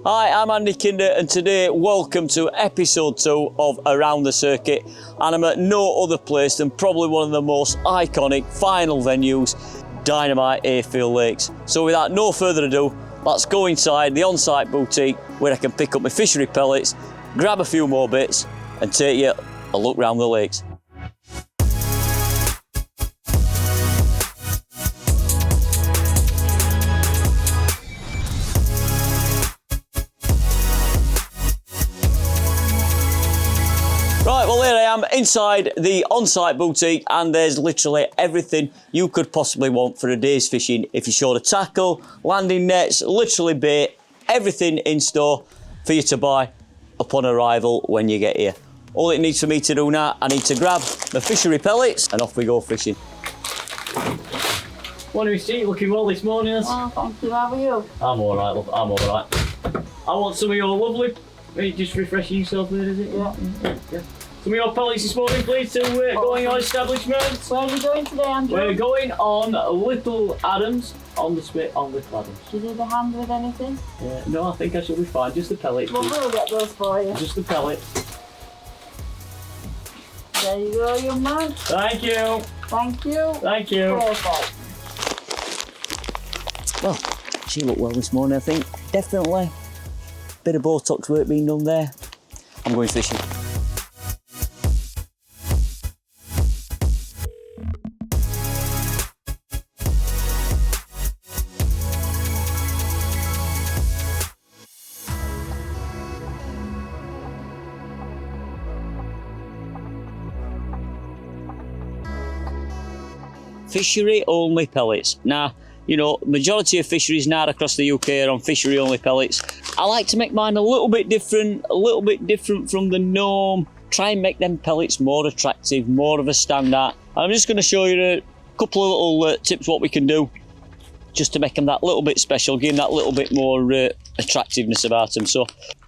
Hi, I'm Andy Kinder and today welcome to episode 2 of Around the Circuit, and I'm at no other place than probably one of the most iconic final venues, Dynamite Hayfield Lakes. So without no further ado, let's go inside the on-site boutique where I can pick up my fishery pellets, grab a few more bits and take you a look round the lakes. Right, well here I am inside the on-site boutique and there's literally everything you could possibly want for a day's fishing. If you're short of tackle, landing nets, literally bait, everything in store for you to buy upon arrival when you get here. All it needs for me to do now, I need to grab the fishery pellets and off we go fishing. Morning, Steve, looking well this morning. Oh, thank you, how are you? I'm alright, love, I'm alright. I want some of your lovely, just refreshing yourself there, is it? Yeah. Some of your pellets this morning, please, to go in your establishment. Where are we going today, Andrew? We're going on Little Adams, on the spit on Little Adams. Should you need a hand with anything? No, I think I should be fine. Just the pellets. Well, we'll get those for you. Just the pellets. There you go, young man. Thank you. Thank you. Thank you. Perfect. Well, she looked well this morning, I think. Definitely. Bit of Botox work being done there. I'm going fishing. Fishery only pellets. Now, you know, majority of fisheries now across the UK are on fishery only pellets. I like to make mine a little bit different from the norm. Try and make them pellets more attractive, more of a standout. I'm just going to show you a couple of little tips what we can do just to make them that little bit special, give them that little bit more attractiveness about them. So,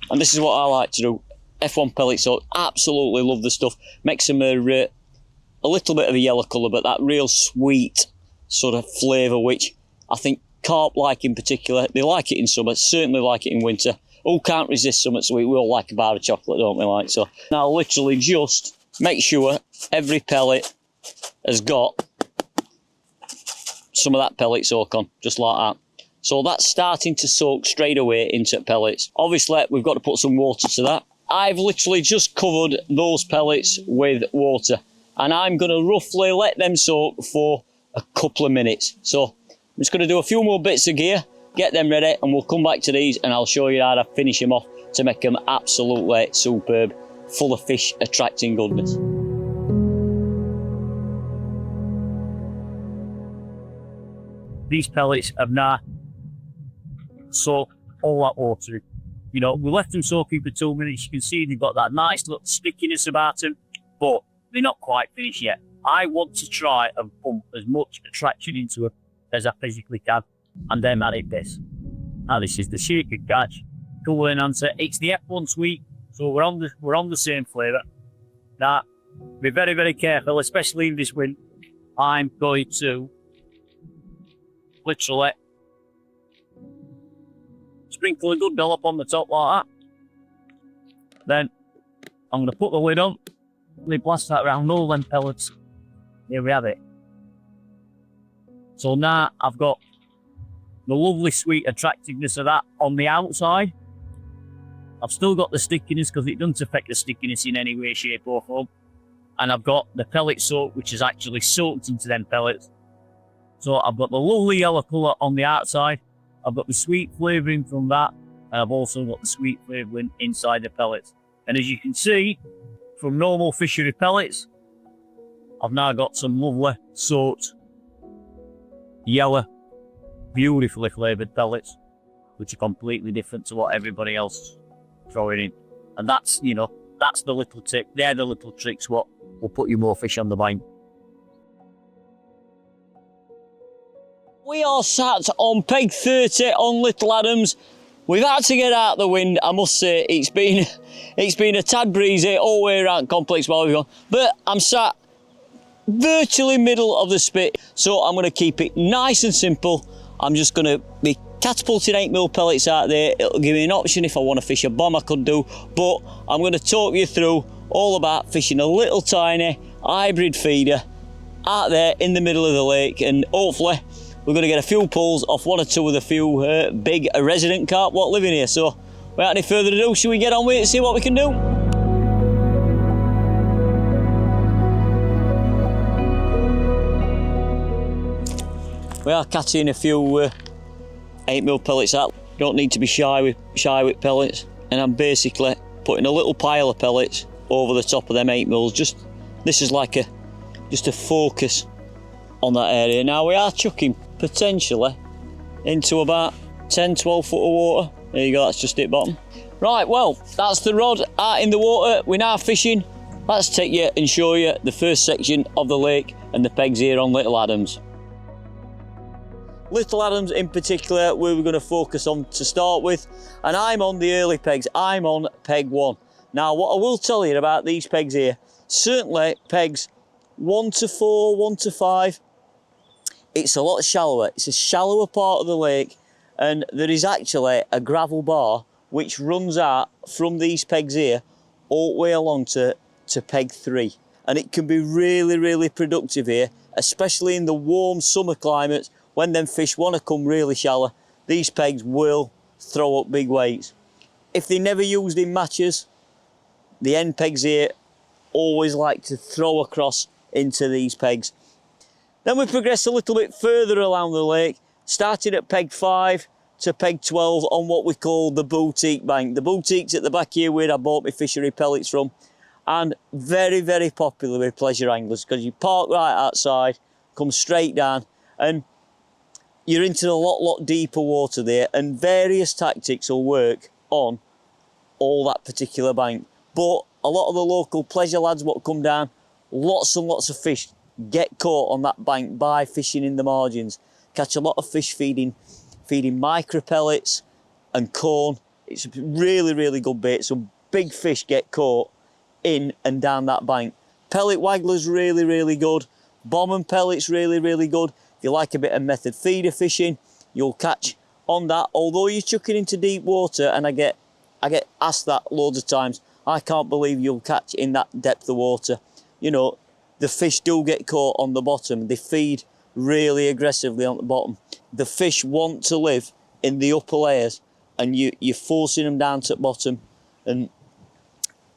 and this is what I like to do. F1 pellets, so absolutely love the stuff. Makes them a little bit of a yellow colour, but that real sweet sort of flavour, which I think carp like in particular. They like it in summer, certainly like it in winter. Who can't resist something sweet? We all like a bar of chocolate, don't we? Like so. Now, literally just make sure every pellet has got some of that pellet soak on, just like that. So that's starting to soak straight away into pellets. Obviously, we've got to put some water to that. I've literally just covered those pellets with water. And I'm going to roughly let them soak for a couple of minutes. So I'm just going to do a few more bits of gear, get them ready, and we'll come back to these and I'll show you how to finish them off to make them absolutely superb, full of fish attracting goodness. These pellets have now soaked all that water. You know, we left them soaking for 2 minutes. You can see they've got that nice little stickiness about them, but they're not quite finished yet. I want to try and pump as much attraction into it as I physically can, and then add it this. Now this is the shaker catch, colour enhancer. It's the F1 sweet, so we're on the same flavour. Now, be very, very careful, especially in this wind. I'm going to literally sprinkle a good dollop on the top like that. Then I'm going to put the lid on. They blast that around all them pellets. Here we have it. So now I've got the lovely sweet attractiveness of that on the outside. I've still got the stickiness because it doesn't affect the stickiness in any way, shape or form. And I've got the pellet soak which is actually soaked into them pellets. So I've got the lovely yellow colour on the outside. I've got the sweet flavouring from that. And I've also got the sweet flavouring inside the pellets. And as you can see, from normal fishery pellets, I've now got some lovely soaked yellow, beautifully flavoured pellets, which are completely different to what everybody else is throwing in. And that's, you know, that's the little tip. They're the little tricks what will put you more fish on the vine. We are sat on peg 30 on Little Adams. We've had to get out the wind, I must say. It's been a tad breezy all the way around complex while we've gone. But I'm sat virtually middle of the spit, so I'm going to keep it nice and simple. I'm just going to be catapulting 8mm pellets out there. It'll give me an option if I want to fish a bomb, I could do, but I'm going to talk you through all about fishing a little tiny hybrid feeder out there in the middle of the lake, and hopefully we're going to get a few pulls off one or two of the few big resident carp what live in here. So without any further ado, should we get on with it and see what we can do? We are catching a few 8mm pellets out. Don't need to be shy with pellets, and I'm basically putting a little pile of pellets over the top of them 8mm. This is like just a focus on that area. Now we are chucking potentially into about 10-12 foot of water. There you go, that's just it bottom. Right, well, that's the rod out in the water. We're now fishing. Let's take you and show you the first section of the lake and the pegs here on Little Adams. Little Adams in particular, where we're going to focus on to start with, and I'm on the early pegs. I'm on peg 1. Now what I will tell you about these pegs here, certainly pegs 1 to 4, 1 to 5, it's a lot shallower. It's a shallower part of the lake, and there is actually a gravel bar which runs out from these pegs here all the way along to peg 3, and it can be really, really productive here, especially in the warm summer climates. When them fish want to come really shallow, these pegs will throw up big weights. If they're never used in matches, the end pegs here always like to throw across into these pegs. Then we progress a little bit further along the lake, starting at peg 5 to peg 12 on what we call the boutique bank. The boutique's at the back here where I bought my fishery pellets from, and very, very popular with pleasure anglers because you park right outside, come straight down, and you're into a lot deeper water there, and various tactics will work on all that particular bank. But a lot of the local pleasure lads what come down, lots and lots of fish get caught on that bank by fishing in the margins. Catch a lot of fish feeding micro pellets and corn. It's a really, really good bait. So big fish get caught in and down that bank. Pellet waggler's really, really good. Bomb and pellets really, really good. If you like a bit of method feeder fishing, you'll catch on that. Although you're chucking into deep water, and I get asked that loads of times, I can't believe you'll catch in that depth of water. You know, the fish do get caught on the bottom. They feed really aggressively on the bottom. The fish want to live in the upper layers, and you're forcing them down to the bottom. And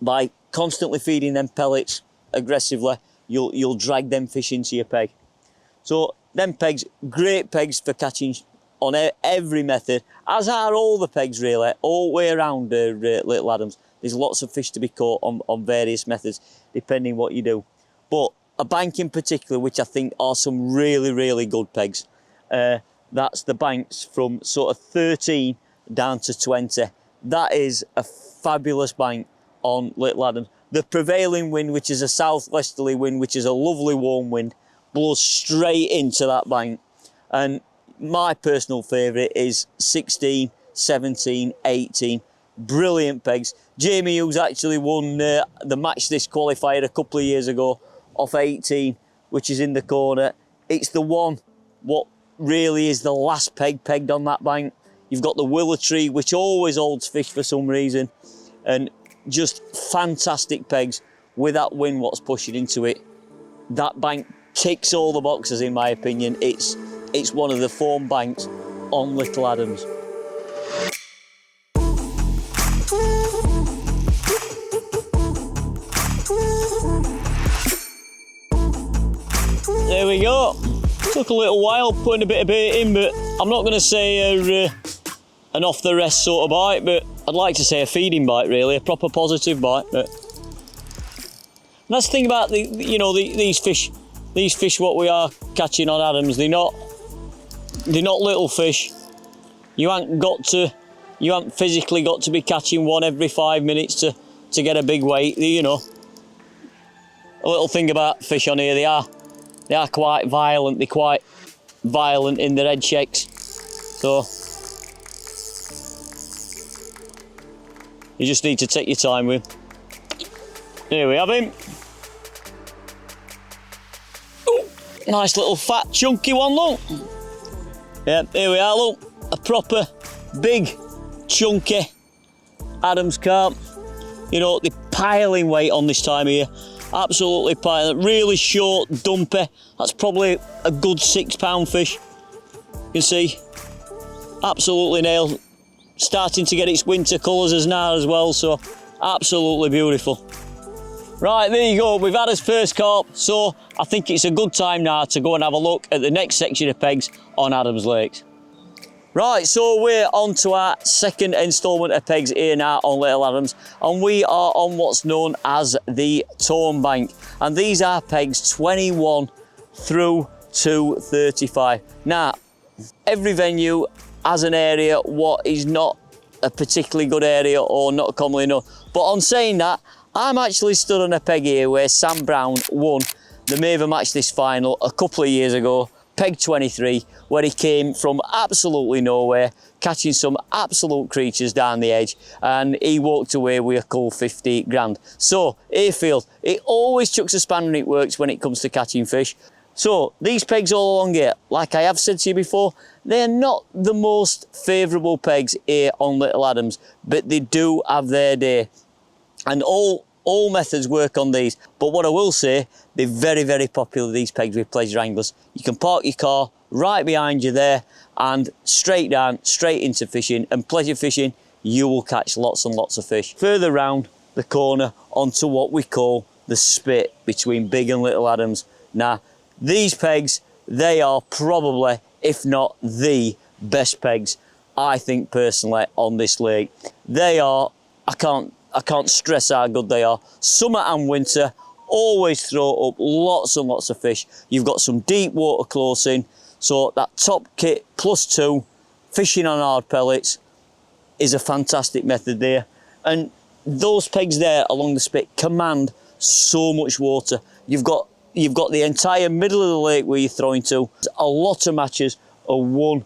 by constantly feeding them pellets aggressively, you'll drag them fish into your peg. So them pegs, great pegs for catching on every method, as are all the pegs really, all the way around Little Adams. There's lots of fish to be caught on various methods, depending what you do. But a bank in particular, which I think are some really, really good pegs, that's the banks from sort of 13 down to 20. That is a fabulous bank on Little Adams. The prevailing wind, which is a southwesterly wind, which is a lovely warm wind, blows straight into that bank. And my personal favourite is 16, 17, 18. Brilliant pegs. Jamie Hughes actually won the Match This qualifier a couple of years ago off 18, which is in the corner. It's the one what really is the last peg pegged on that bank. You've got the willow tree, which always holds fish for some reason, and just fantastic pegs with that wind what's pushing into it. That bank ticks all the boxes in my opinion. It's one of the form banks on Little Adams. There we go. Took a little while putting a bit of bait in, but I'm not going to say an off the rest sort of bite, but I'd like to say a feeding bite really, a proper positive bite. But that's the thing about these fish what we are catching on Adams. They're not little fish. You haven't physically got to be catching one every 5 minutes to get a big weight. You know, a little thing about fish on here, they are quite violent. They're quite violent in their head shakes. So you just need to take your time with. Here we have him. Ooh, nice little fat chunky one, look. Yeah, here we are, look. A proper big, chunky Adams carp. You know, they're piling weight on this time of year. Absolutely piling. Really short, dumpy. That's probably a good 6 pound fish. You can see, absolutely nailed. Starting to get its winter colours as now as well, so absolutely beautiful. Right, there you go, we've had his first carp, so I think it's a good time now to go and have a look at the next section of pegs on Adams Lakes. Right, so we're on to our second instalment of pegs here now on Little Adams, and we are on what's known as the Tone Bank, and these are pegs 21 through to 35. Now, every venue has an area what is not a particularly good area or not commonly known, but on saying that, I'm actually stood on a peg here where Sam Brown won the Maver Match This Final a couple of years ago, peg 23, where he came from absolutely nowhere, catching some absolute creatures down the edge, and he walked away with a cool 50 grand. So, Hayfield, it always chucks a spanner in it works when it comes to catching fish. So, these pegs all along here, like I have said to you before, they're not the most favourable pegs here on Little Adams, but they do have their day. And all methods work on these, but what I will say, they're very, very popular, these pegs, with pleasure anglers. You can park your car right behind you there and straight down, straight into fishing, and pleasure fishing, you will catch lots and lots of fish. Further round the corner onto what we call the spit between Big and Little Adams. Now, these pegs, they are probably, if not the best pegs, I think personally, on this lake. They are, I can't stress how good they are. Summer and winter, always throw up lots and lots of fish. You've got some deep water close in, so that top kit +2, fishing on hard pellets, is a fantastic method there. And those pegs there along the spit command so much water. You've got the entire middle of the lake where you're throwing to. A lot of matches are won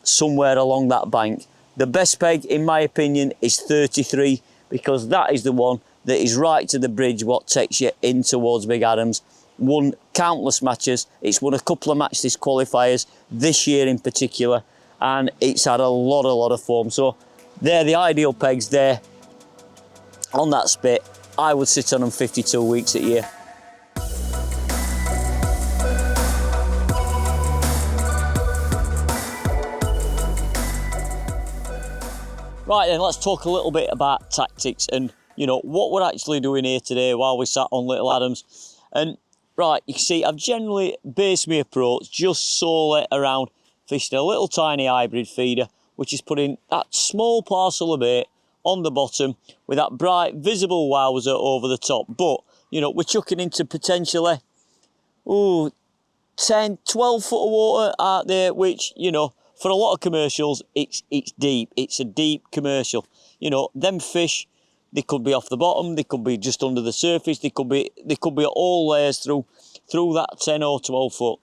somewhere along that bank. The best peg, in my opinion, is 33, because that is the one that is right to the bridge what takes you in towards Big Adams. Won countless matches. It's won a couple of Match This qualifiers this year in particular, and it's had a lot of form. So they're the ideal pegs there on that spit. I would sit on them 52 weeks a year. Right then, let's talk a little bit about tactics and, you know, what we're actually doing here today while we sat on Little Adams. And, right, you can see I've generally based my approach just solely around fishing a little tiny hybrid feeder, which is putting that small parcel of bait on the bottom with that bright, visible wowser over the top. But, you know, we're chucking into potentially, 10, 12 foot of water out there, which, you know, for a lot of commercials, it's deep. It's a deep commercial. You know, them fish, they could be off the bottom, they could be just under the surface, they could be all layers through that 10 or 12 foot.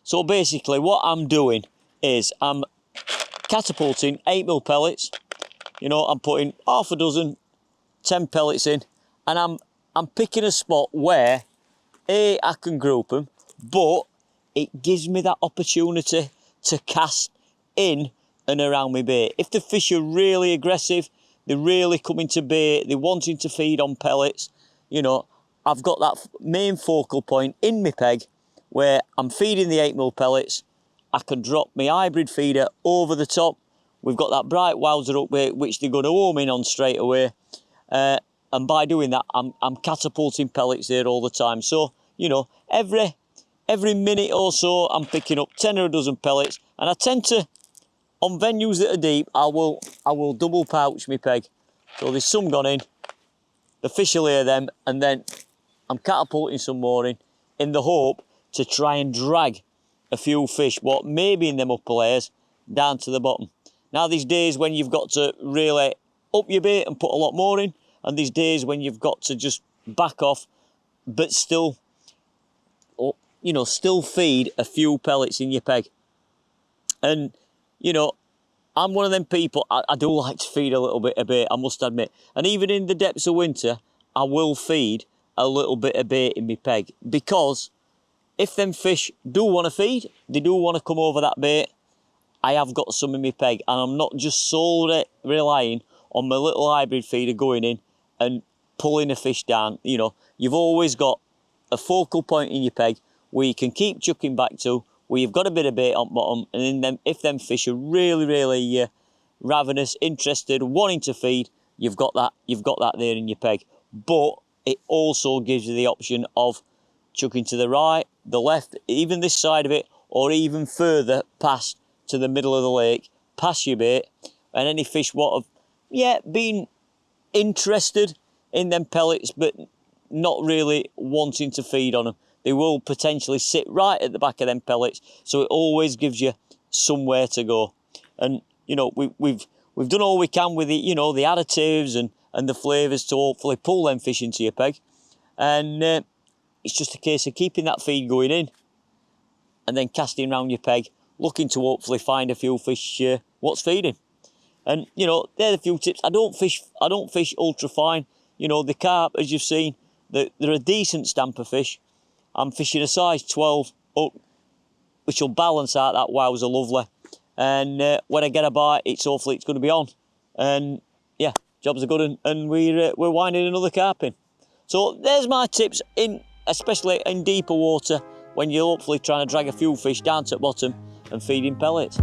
So basically, what I'm doing is I'm catapulting 8mm pellets. You know, I'm putting half a dozen 10 pellets in, and I'm picking a spot where I can group them, but it gives me that opportunity to cast in and around my bait. If the fish are really aggressive, they're really coming to bait, they're wanting to feed on pellets, you know, I've got that main focal point in my peg where I'm feeding the 8mm pellets. I can drop my hybrid feeder over the top. We've got that bright wowser up bait which they're going to home in on straight away. And by doing that, I'm catapulting pellets there all the time. So, you know, every minute or so, I'm picking up 10 or a dozen pellets, and I tend to, on venues that are deep, I will double pouch my peg. So there's some gone in, the fish will hear them, and then I'm catapulting some more in the hope to try and drag a few fish, what may be in them upper layers, down to the bottom. Now there's days when you've got to really up your bait and put a lot more in, and there's days when you've got to just back off, but still, you know, still feed a few pellets in your peg. And, you know, I'm one of them people, I do like to feed a little bit of bait, I must admit. And even in the depths of winter, I will feed a little bit of bait in my peg, because if them fish do want to feed, they do want to come over that bait, I have got some in my peg, and I'm not just solely relying on my little hybrid feeder going in and pulling a fish down. You know, you've always got a focal point in your peg where you can keep chucking back to, where you've got a bit of bait on bottom, and then if them fish are really ravenous, interested, wanting to feed, you've got that there in your peg. But it also gives you the option of chucking to the right, the left, even this side of it, or even further past to the middle of the lake, past your bait, and any fish what have been interested in them pellets but not really wanting to feed on them, they will potentially sit right at the back of them pellets, so it always gives you somewhere to go. And you know, we've done all we can with the, you know, the additives and the flavours to hopefully pull them fish into your peg, and it's just a case of keeping that feed going in and then casting around your peg, looking to hopefully find a few fish what's feeding. And you know, they're the few tips. I don't fish ultra fine. You know, the carp, as you've seen, they're a decent stamper fish. I'm fishing a size 12 up, which will balance out that wowzer lovely. And when I get a bite, hopefully it's going to be on. And yeah, jobs are good, and we're winding another carp in. So there's my tips, especially in deeper water, when you're hopefully trying to drag a few fish down to the bottom and feeding pellets.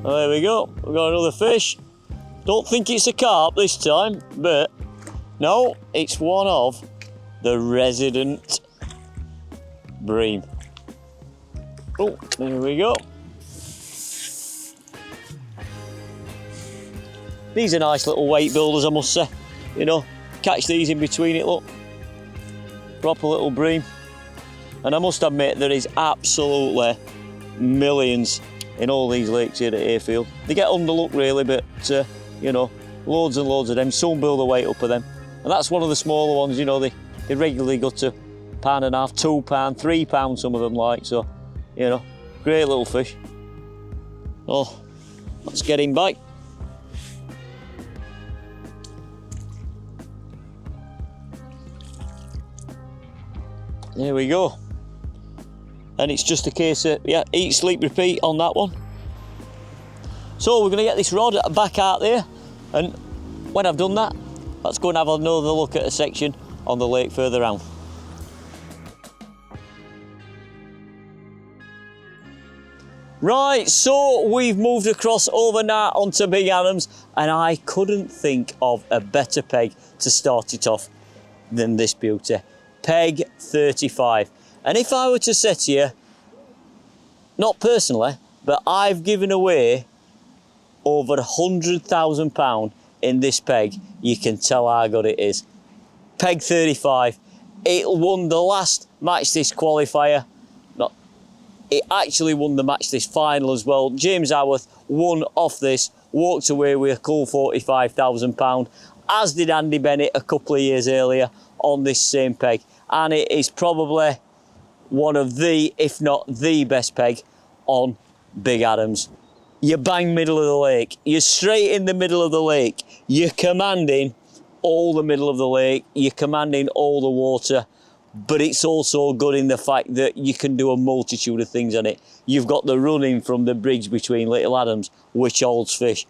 Well, there we go, we've got another fish. Don't think it's a carp this time, but no, it's one of the resident bream. Oh, there we go. These are nice little weight builders, I must say. You know, catch these in between it, look. Proper little bream. And I must admit, there is absolutely millions in all these lakes here at Hayfield. They get underlooked really, but you know, loads and loads of them. Some build a weight up of them. And that's one of the smaller ones, you know, they regularly go to £1.5, £2, £3, some of them like, so, you know, great little fish. Oh, let's get him back. There we go. And it's just a case of, yeah, eat, sleep, repeat on that one. So we're going to get this rod back out there, and when I've done that, let's go and have another look at a section on the lake further on. Right, so we've moved across over now onto Big Adams, and I couldn't think of a better peg to start it off than this beauty. Peg 35. And if I were to say to you, not personally, but I've given away over £100,000 in this peg, you can tell how good it is. Peg 35. It won the last Match This qualifier. It actually won the Match This final as well. James Howarth won off this, walked away with a cool £45,000, as did Andy Bennett a couple of years earlier on this same peg. And it is probably one of the, if not the best peg on Big Adams. You're bang middle of the lake. You're straight in the middle of the lake. You're commanding all the middle of the lake. You're commanding all the water. But it's also good in the fact that you can do a multitude of things on it. You've got the running from the bridge between Little Adams, which holds fish.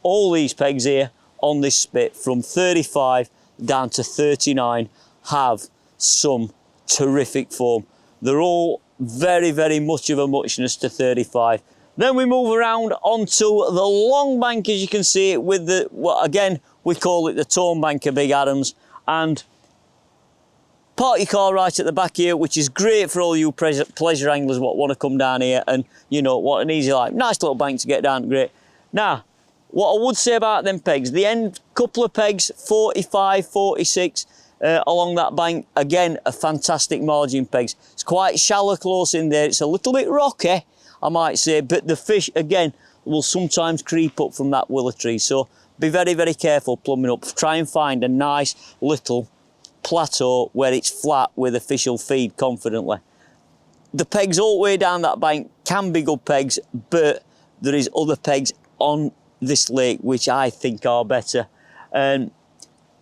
All these pegs here on this spit from 35 down to 39 have some terrific form. They're all very, very much of a muchness to 35. Then we move around onto the long bank, as you can see, with the, well, again, we call it the Tone Bank of Big Adams, and park your car right at the back here, which is great for all you pleasure anglers what want to come down here and, you know, want an easy life. Nice little bank to get down, great. Now, what I would say about them pegs, the end couple of pegs, 45, 46, along that bank, again, a fantastic margin pegs. It's quite shallow close in there. It's a little bit rocky, I might say, but the fish, again, will sometimes creep up from that willow tree. So be very, very careful plumbing up. Try and find a nice little plateau where it's flat where the fish will feed confidently. The pegs all the way down that bank can be good pegs, but there is other pegs on this lake which I think are better. And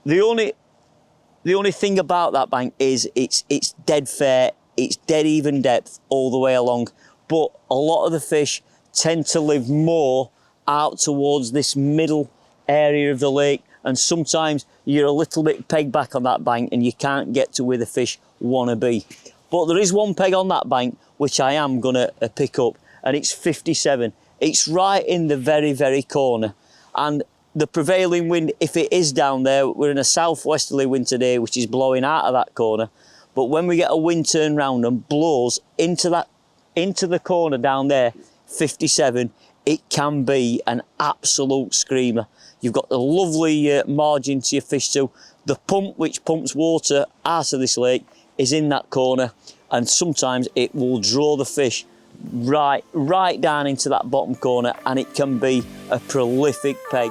the only thing about that bank is it's dead fair, it's dead even depth all the way along, but a lot of the fish tend to live more out towards this middle area of the lake, and sometimes you're a little bit pegged back on that bank and you can't get to where the fish want to be. But there is one peg on that bank which I am going to pick up, and it's 57. It's right in the very, very corner, and the prevailing wind, if it is down there, we're in a southwesterly wind today which is blowing out of that corner, but when we get a wind turn round and blows into the corner down there, 57, it can be an absolute screamer. You've got the lovely margin to your fish too. The pump which pumps water out of this lake is in that corner, and sometimes it will draw the fish right down into that bottom corner, and it can be a prolific peg.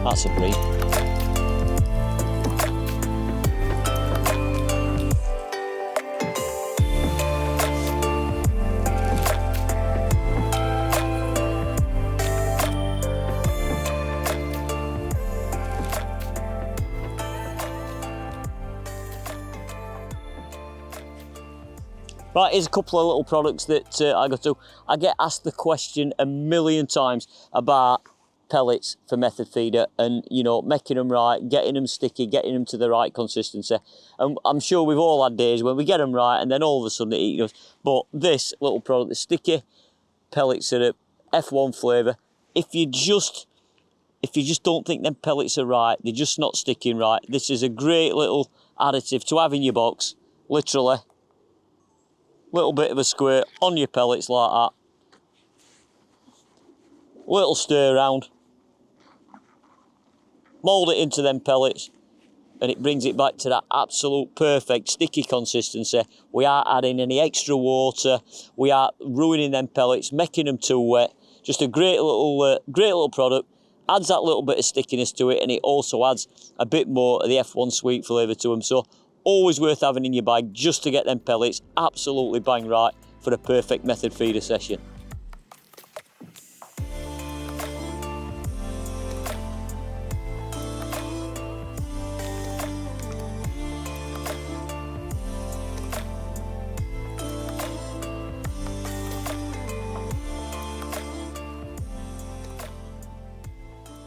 That's a bream. Right, here's a couple of little products that I go to. I get asked the question a million times about pellets for method feeder, and you know, making them right, getting them sticky, getting them to the right consistency. And I'm sure we've all had days when we get them right and then all of a sudden it eats us. But this little product, the sticky pellet syrup, F1 flavour, if you just don't think them pellets are right, they're just not sticking right, this is a great little additive to have in your box. Literally, little bit of a squirt on your pellets like that. Little stir around. Mould it into them pellets, and it brings it back to that absolute perfect sticky consistency. We aren't adding any extra water. We aren't ruining them pellets, making them too wet. Just a great little product. Adds that little bit of stickiness to it, and it also adds a bit more of the F1 sweet flavour to them. So always worth having in your bag just to get them pellets absolutely bang right for a perfect method feeder session.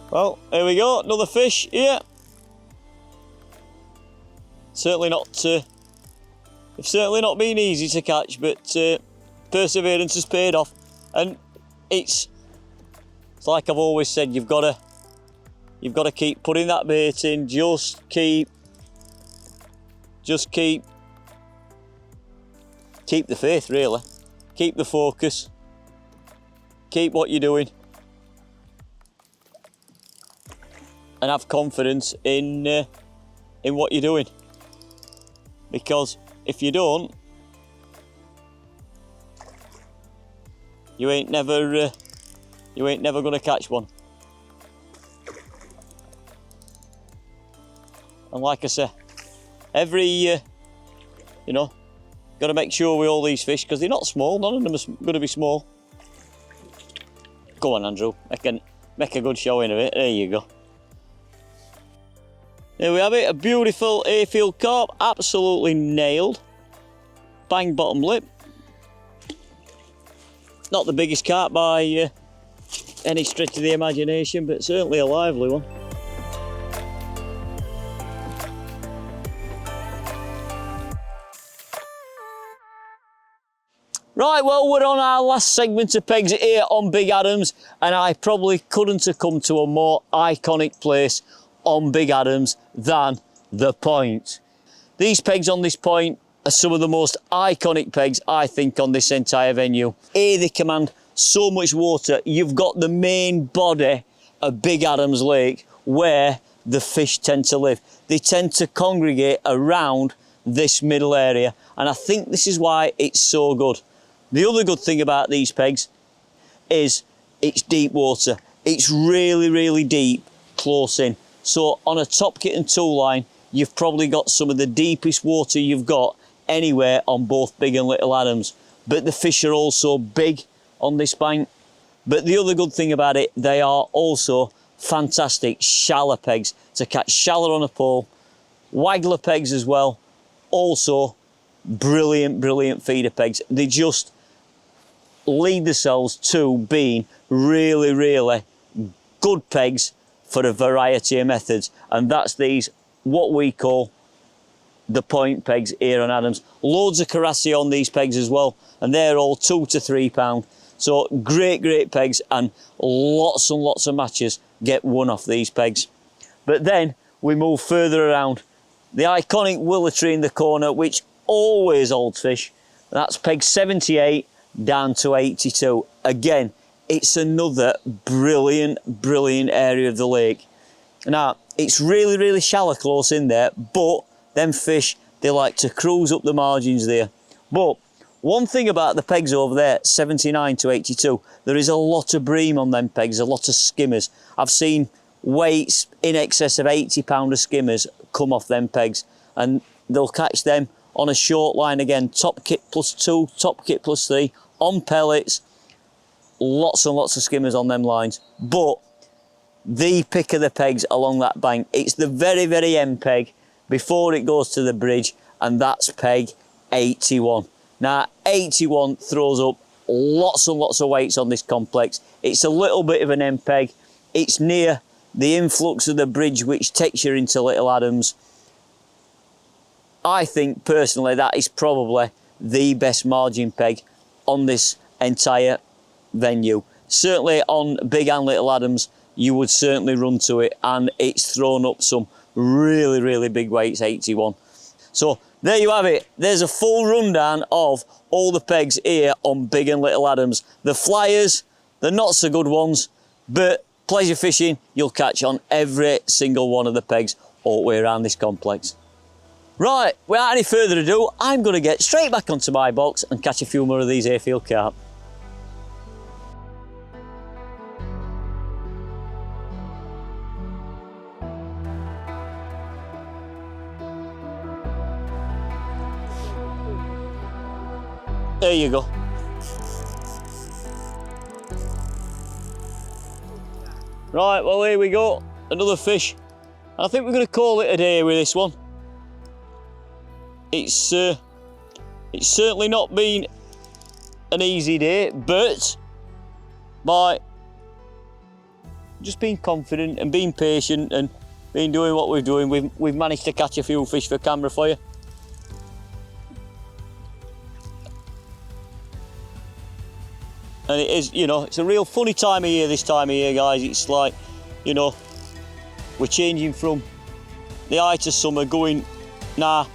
Well, here we go, another fish here. Certainly not, it's certainly not been easy to catch, but perseverance has paid off. And it's like I've always said, you've got to keep putting that bait in. Just keep the faith, really. Keep the focus. Keep what you're doing. And have confidence in what you're doing, because if you don't, you ain't never going to catch one. And like I say, every you know, got to make sure with all these fish, because they're not small. None of them are going to be small. Go on, Andrew, make a good showing of it. There you go. There we have it, a beautiful Hayfield carp, absolutely nailed. Bang bottom lip. Not the biggest carp by any stretch of the imagination, but certainly a lively one. Right, well, we're on our last segment of pegs here on Big Adams, and I probably couldn't have come to a more iconic place on Big Adams than the point. These pegs on this point are some of the most iconic pegs, I think, on this entire venue. Here they command so much water. You've got the main body of Big Adams Lake where the fish tend to live. They tend to congregate around this middle area, and I think this is why it's so good. The other good thing about these pegs is it's deep water. It's really, really deep, close in. So on a top kit and tool line, you've probably got some of the deepest water you've got anywhere on both Big and Little Adams. But the fish are also big on this bank. But the other good thing about it, they are also fantastic shallow pegs to catch shallow on a pole. Waggler pegs as well, also brilliant, brilliant feeder pegs. They just lead themselves to being really, really good pegs for a variety of methods. And that's these, what we call the point pegs here on Adams. Loads of Carassi on these pegs as well, and they're all £2 to £3. So great, great pegs, and lots of matches get won off these pegs. But then we move further around. The iconic willow tree in the corner, which always holds fish. That's peg 78 down to 82. Again, it's another brilliant, brilliant area of the lake. Now, it's really, really shallow close in there, but them fish, they like to cruise up the margins there. But one thing about the pegs over there, 79 to 82, there is a lot of bream on them pegs, a lot of skimmers. I've seen weights in excess of 80 pound of skimmers come off them pegs, and they'll catch them on a short line again, top kit +2, top kit +3, on pellets, lots and lots of skimmers on them lines. But the pick of the pegs along that bank, it's the very, very end peg before it goes to the bridge, and that's peg 81. Now, 81 throws up lots and lots of weights on this complex. It's a little bit of an end peg. It's near the influx of the bridge, which takes you into Little Adams. I think, personally, that is probably the best margin peg on this entire venue. Certainly on Big and Little Adams, you would certainly run to it, and it's thrown up some really, really big weights, 81. So there you have it. There's a full rundown of all the pegs here on Big and Little Adams. The flyers, the not so good ones, but pleasure fishing, you'll catch on every single one of the pegs all the way around this complex. Right, without any further ado, I'm going to get straight back onto my box and catch a few more of these Hayfield carp. There you go. Right, well, here we go. Another fish. I think we're going to call it a day with this one. It's certainly not been an easy day, but by just being confident and being patient and being doing what we're doing, we've managed to catch a few fish for camera for you. And it is, you know, it's a real funny time of year, this time of year, guys. It's like, you know, we're changing from the height of summer, going now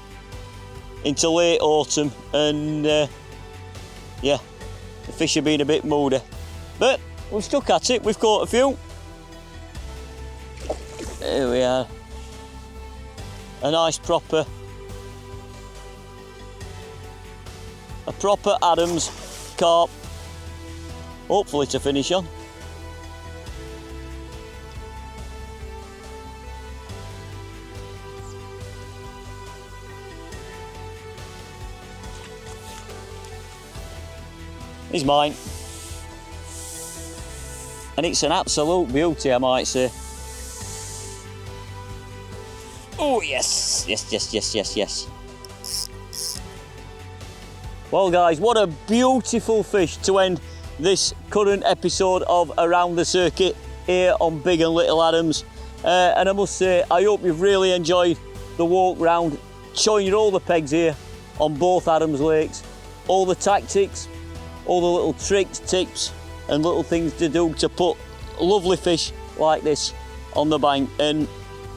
into late autumn, and yeah, the fish have been a bit moody. But we've stuck at it, we've caught a few. There we are. A nice proper Adams carp. Hopefully to finish on. He's mine. And it's an absolute beauty, I might say. Oh yes, yes. Well guys, what a beautiful fish to end this current episode of Around the Circuit here on Big and Little Adams. And I must say, I hope you've really enjoyed the walk round, showing you all the pegs here on both Adams Lakes, all the tactics, all the little tricks, tips and little things to do to put lovely fish like this on the bank. And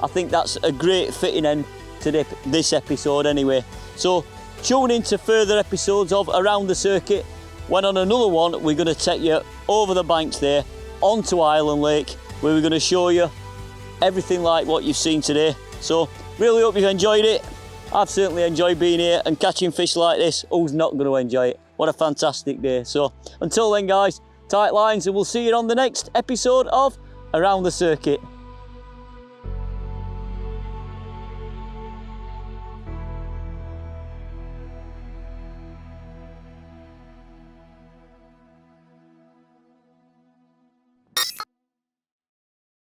I think that's a great fitting end to this episode anyway. So tune in to further episodes of Around the Circuit, when on another one we're going to take you over the banks there onto Island Lake, where we're going to show you everything like what you've seen today. So really hope you've enjoyed it. I've certainly enjoyed being here and catching fish like this. Who's not going to enjoy it? What a fantastic day. So until then guys, tight lines, and we'll see you on the next episode of Around the Circuit.